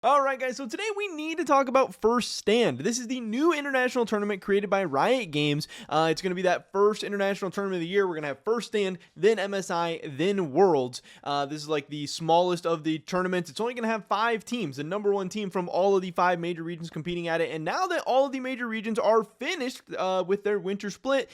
Alright guys, so today we need to talk about First Stand. This is the new international tournament created by Riot Games. It's going to be that first international tournament of the year. We're going to have First Stand, then MSI, then Worlds. This is like the smallest of the tournaments. It's only going to have 5 teams, the number 1 team from all of the 5 major regions competing at it. And now that all of the major regions are finished with their winter split,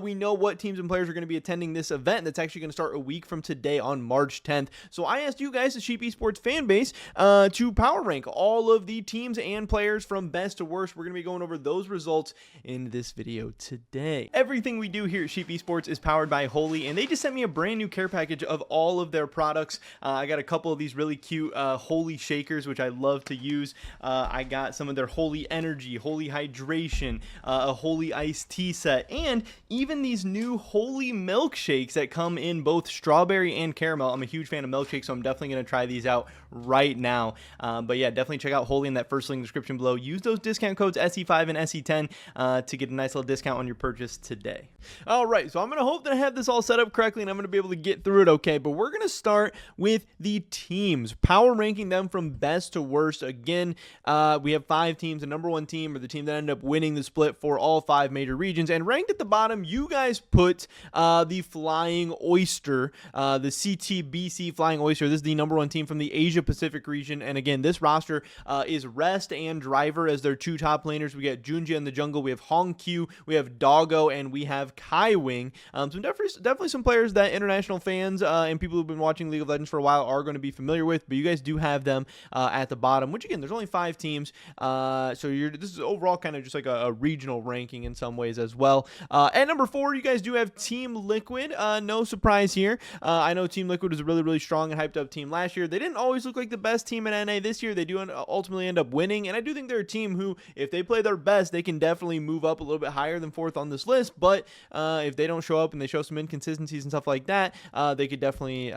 we know what teams and players are going to be attending this event. That's actually going to start a week from today on March 10th. So I asked you guys, the Sheep Esports fan base, to power rank all of the teams and players from best to worst. We're going to be going over those results in this video today. Everything we do here at Sheep Esports is powered by Holy, and they just sent me a brand new care package of all of their products. I got a couple of these really cute Holy shakers, which I love to use. I got some of their Holy Energy, Holy Hydration, a Holy Iced Tea set, and even these new Holy milkshakes that come in both strawberry and caramel. I'm a huge fan of milkshakes, so I'm definitely going to try these out right now. But yeah, definitely check out Holy in that first link in the description below. Use those discount codes SE5 and SE10 to get a nice little discount on your purchase today. All right, so I'm going to hope that I have this all set up correctly and I'm going to be able to get through it okay. But we're going to start with the teams, power ranking them from best to worst. Again, we have 5 teams. The number 1 team, or the team that ended up winning the split for all 5 major regions. And ranked at the bottom, you guys put the Flying Oyster, the CTBC Flying Oyster. This is the number 1 team from the Asia Pacific region. And again, this roster is Rest and Driver as their 2 top laners. We got Junja in the jungle, we have Hongq, we have Doggo, and we have Kaiwing. Some definitely some players that international fans and people who've been watching League of Legends for a while are going to be familiar with, but you guys do have them at the bottom, which again, there's only 5 teams, so this is overall kind of just like a regional ranking in some ways as well. At number 4, you guys do have Team Liquid. No surprise here. I know Team Liquid was a really strong and hyped up team last year. They didn't always look like the best team in NA. This year they do ultimately end up winning, and I do think they're a team who, if they play their best, they can definitely move up a little bit higher than 4th on this list. But if they don't show up and they show some inconsistencies and stuff like that, they could definitely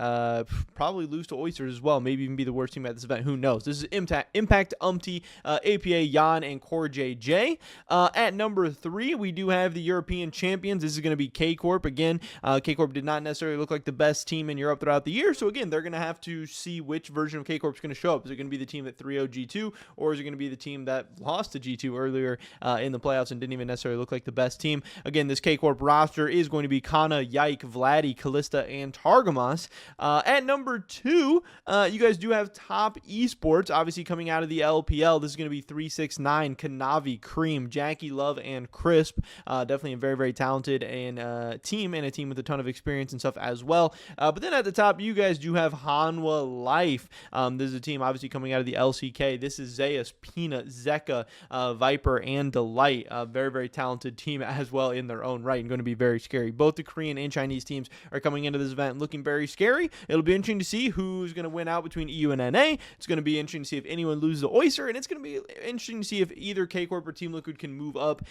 probably lose to Oysters as well, maybe even be the worst team at this event. Who knows? This is Impact, UMTY, APA, Yan, and Core JJ. At number 3, we do have the European champions. This is going to be K-Corp. Again, K-Corp did not necessarily look like the best team in Europe throughout the year, so again, they're going to have to see which version of K-Corp is going to show up. Is it going to be the team that 3-0 G2, or is it going to be the team that lost to G2 earlier in the playoffs and didn't even necessarily look like the best team? Again, this K-Corp roster is going to be Kana, Yike, Vladdy, Kalista, and Targamas. At number 2, you guys do have Top Esports, obviously coming out of the LPL. This is going to be 369, Kanavi, Cream, Jackie Love, and Crisp. Definitely a very talented and team, and a team with a ton of experience and stuff as well. But then at the top, you guys do have Hanwha Life. This is a team obviously coming out of the LCK. This is Zeus, Peanut, Zeka, Viper, and Delight. A very talented team as well in their own right, and going to be very scary. Both the Korean and Chinese teams are coming into this event looking very scary. It'll be interesting to see who's going to win out between EU and NA. It's going to be interesting to see if anyone loses the Oyster, and it's going to be interesting to see if either K-Corp or Team Liquid can move up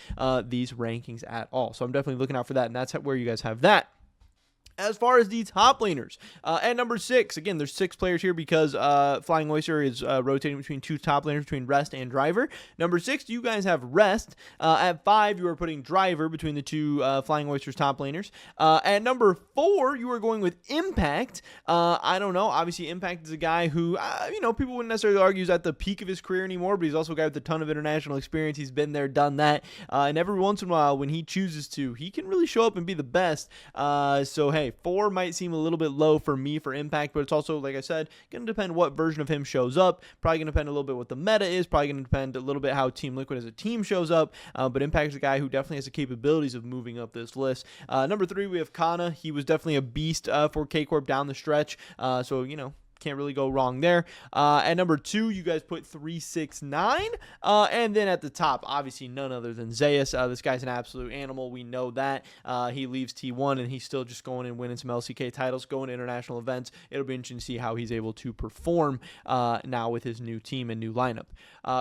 these rankings at all. So I'm definitely looking out for that, and that's where you guys have that. As far as the top laners, at number 6, again, there's 6 players here because Flying Oyster is rotating between 2 top laners, between Rest and Driver. Number 6, you guys have Rest. At 5, you are putting Driver between the 2 Flying Oyster's top laners. At number 4, you are going with Impact. I don't know. Obviously, Impact is a guy who, people wouldn't necessarily argue is at the peak of his career anymore, but he's also a guy with a ton of international experience. He's been there, done that. And every once in a while, when he chooses to, he can really show up and be the best. So, hey, 4 might seem a little bit low for me for Impact, but it's also, like I said, going to depend what version of him shows up. Probably going to depend a little bit what the meta is. Probably going to depend a little bit how Team Liquid as a team shows up. But Impact is a guy who definitely has the capabilities of moving up this list. Number 3, we have Kana. He was definitely a beast for K-Corp down the stretch. So, can't really go wrong there. At number 2, you guys put 369. And then at the top, obviously none other than Zeus. This guy's an absolute animal. We know that. He leaves T1 and he's still just going and winning some LCK titles, going to international events. It'll be interesting to see how he's able to perform now with his new team and new lineup.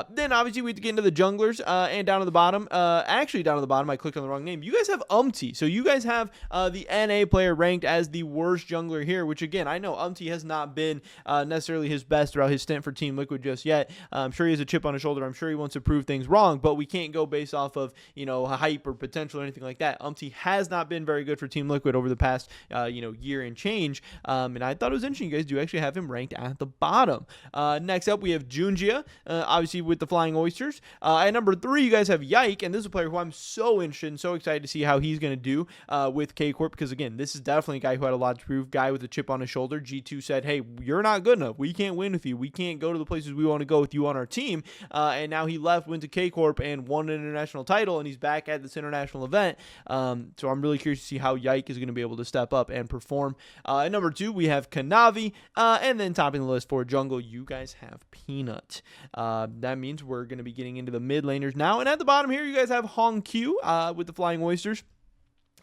Then obviously we have to get into the junglers and down to the bottom. Actually down to the bottom, I clicked on the wrong name. You guys have UMTY. So you guys have the NA player ranked as the worst jungler here, which again, I know UMTY has not been necessarily his best throughout his stint for Team Liquid just yet. I'm sure he has a chip on his shoulder. I'm sure he wants to prove things wrong, but we can't go based off of, hype or potential or anything like that. Umti has not been very good for Team Liquid over the past, year and change. And I thought it was interesting. You guys do actually have him ranked at the bottom. Next up, we have Junjia, obviously with the Flying Oysters. At number 3, you guys have Yike, and this is a player who I'm so interested and so excited to see how he's going to do with K-Corp, because again, this is definitely a guy who had a lot to prove, guy with a chip on his shoulder. G2 said, hey, you're not good enough. We can't win with you. We can't go to the places we want to go with you on our team. And now he left, went to K-Corp, and won an international title, and he's back at this international event. So I'm really curious to see how Yike is going to be able to step up and perform. At number 2, we have Kanavi, and then topping the list for jungle, you guys have Peanut. That means we're going to be getting into the mid laners now, and at the bottom here, you guys have Hong Q with the Flying Oysters.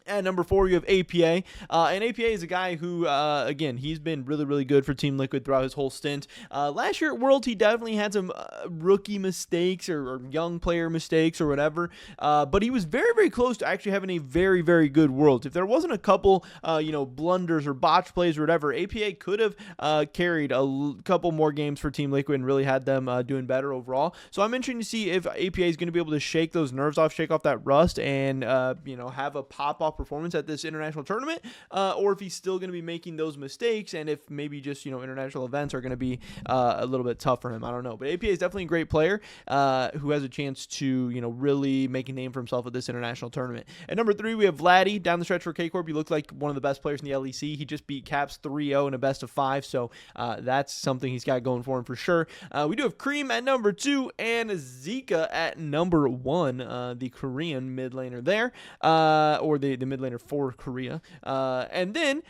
At number 4, you have APA. And APA is a guy who, again, he's been really, really good for Team Liquid throughout his whole stint. Last year at Worlds, he definitely had some rookie mistakes or young player mistakes or whatever. But he was very, very close to actually having a very, very good Worlds. If there wasn't a couple, blunders or botch plays or whatever, APA could have carried a couple more games for Team Liquid and really had them doing better overall. So I'm interested to see if APA is going to be able to shake those nerves off, shake off that rust, and, have a pop-off performance at this international tournament, or if he's still going to be making those mistakes, and if maybe just international events are going to be a little bit tough for him. I don't know, but APA is definitely a great player who has a chance to really make a name for himself at this international tournament. At number 3, we have Vladdy down the stretch for K-Corp. He looked like one of the best players in the LEC. He just beat Caps 3-0 in a best of 5, so that's something he's got going for him for sure. We do have Cream at number 2 and Zika at number 1, the Korean mid laner there, or the mid laner for Korea. And then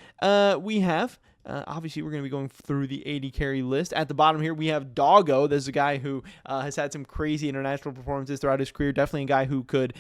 we have obviously, we're going to be going through the 80 carry list. At the bottom here, we have Doggo. This is a guy who has had some crazy international performances throughout his career. Definitely a guy who could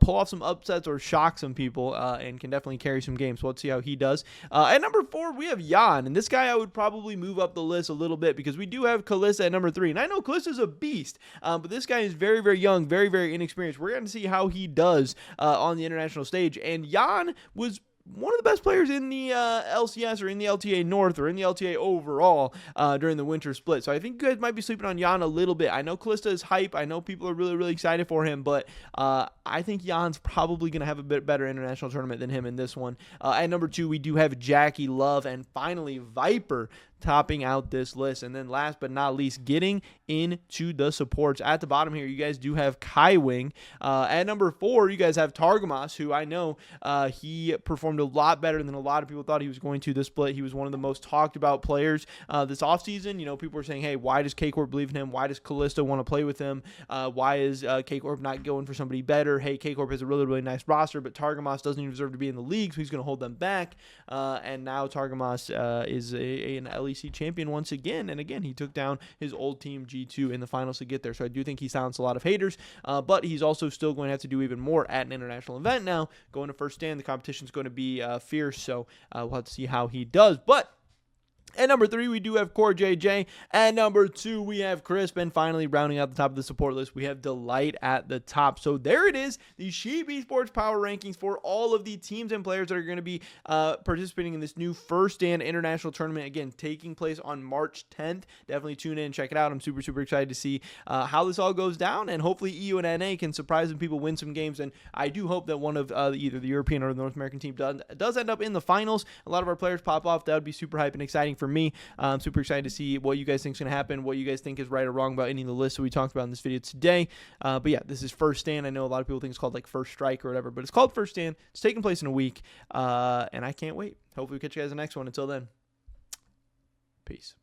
pull off some upsets or shock some people and can definitely carry some games. So let's see how he does. At number 4, we have Jan. And this guy I would probably move up the list a little bit because we do have Kalista at number 3. And I know Kalista's a beast, but this guy is very, very young, very, very inexperienced. We're going to see how he does on the international stage. And Jan was one of the best players in the LCS or in the LTA North or in the LTA overall during the winter split. So I think you guys might be sleeping on Jan a little bit. I know Kalista is hype. I know people are really, really excited for him, but I think Jan's probably going to have a bit better international tournament than him in this one. At number 2, we do have Jackie Love, and finally Viper topping out this list. And then last but not least, getting into the supports. At the bottom here, you guys do have Kaiwing. At number 4, you guys have Targamas, who I know he performed a lot better than a lot of people thought he was going to this split. He was one of the most talked about players this offseason. People were saying, hey, why does K-Corp believe in him? Why does Kalista want to play with him? Why is K-Corp not going for somebody better? Hey, K-Corp has a really, really nice roster, but Targamas doesn't even deserve to be in the league, so he's going to hold them back. And now Targamas is an LEC champion once again, and again, he took down his old team G2 in the finals to get there. So I do think he silenced a lot of haters, but he's also still going to have to do even more at an international event now. Going to first stand, the competition is going to be fierce, so we'll have to see how he does. But at number 3, we do have Core JJ. At number 2, we have Crisp. And finally, rounding out the top of the support list, we have Delight at the top. So there it is, the Sheep Esports Power Rankings for all of the teams and players that are going to be participating in this new First Stand International Tournament. Again, taking place on March 10th. Definitely tune in and check it out. I'm super, super excited to see how this all goes down. And hopefully EU and NA can surprise some people, win some games. And I do hope that one of either the European or the North American team does end up in the finals. A lot of our players pop off. That would be super hype and exciting for me. I'm super excited to see what you guys think is going to happen, what you guys think is right or wrong about any of the lists that we talked about in this video today. But yeah, this is First Stand. I know a lot of people think it's called like First Strike or whatever, but it's called First Stand. It's taking place in a week, and I can't wait. Hopefully we catch you guys in the next one. Until then, peace.